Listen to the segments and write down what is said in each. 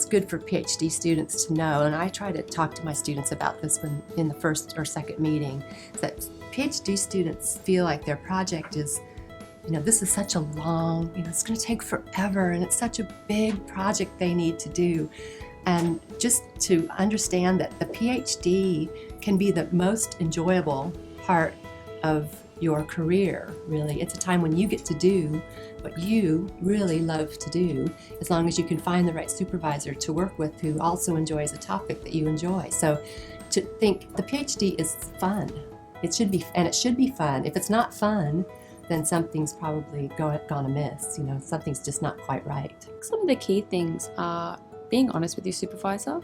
it's good for PhD students to know, and I try to talk to my students about this when in the first or second meeting, that PhD students feel like their project is, this is such a long, it's going to take forever, and it's such a big project they need to do. And just to understand that the PhD can be the most enjoyable part of your career, really. It's a time when you get to do what you really love to do, as long as you can find the right supervisor to work with who also enjoys a topic that you enjoy. So to think the PhD is fun. It should be fun. If it's not fun, then something's probably gone amiss. Something's just not quite right. Some of the key things are being honest with your supervisor,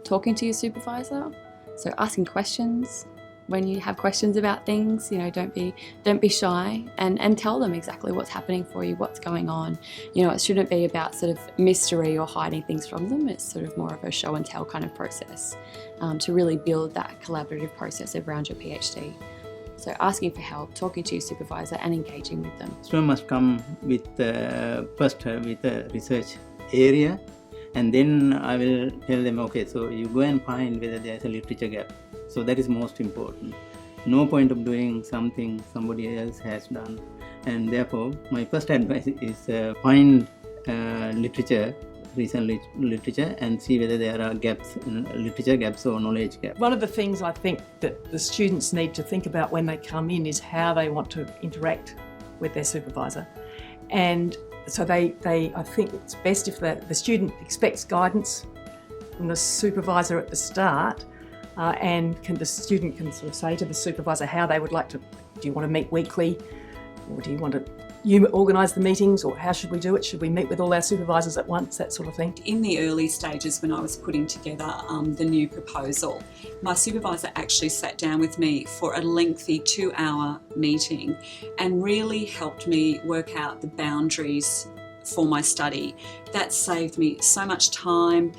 talking to your supervisor, so asking questions. When you have questions about things, don't be shy, and tell them exactly what's happening for you, what's going on. It shouldn't be about sort of mystery or hiding things from them. It's sort of more of a show and tell kind of process to really build that collaborative process around your PhD. So asking for help, talking to your supervisor, and engaging with them. Students must come with first with a research area, and then I will tell them, okay, so you go and find whether there's a literature gap. So that is most important. No point of doing something somebody else has done. And therefore, my first advice is find recent literature, and see whether there are gaps, literature gaps or knowledge gaps. One of the things I think that the students need to think about when they come in is how they want to interact with their supervisor. And so I think it's best if the student expects guidance from the supervisor at the start, and the student can sort of say to the supervisor how they would like to. Do you want to meet weekly, or do you want to organise the meetings, or how should we do it? Should we meet with all our supervisors at once? That sort of thing. In the early stages when I was putting together the new proposal, my supervisor actually sat down with me for a lengthy 2-hour meeting and really helped me work out the boundaries for my study. That saved me so much time.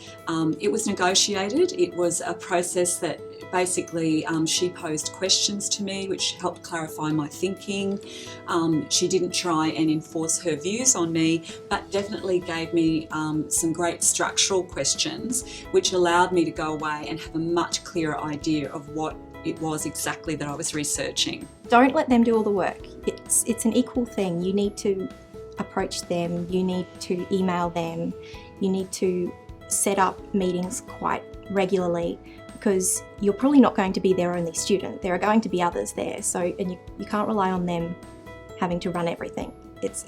It was negotiated. It was a process that basically she posed questions to me which helped clarify my thinking. She didn't try and enforce her views on me, but definitely gave me some great structural questions which allowed me to go away and have a much clearer idea of what it was exactly that I was researching. Don't let them do all the work. It's an equal thing. You need to approach them, you need to email them, you need to set up meetings quite regularly, because you're probably not going to be their only student. There are going to be others there, and you can't rely on them having to run everything. It's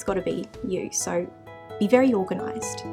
got to be you, so be very organised.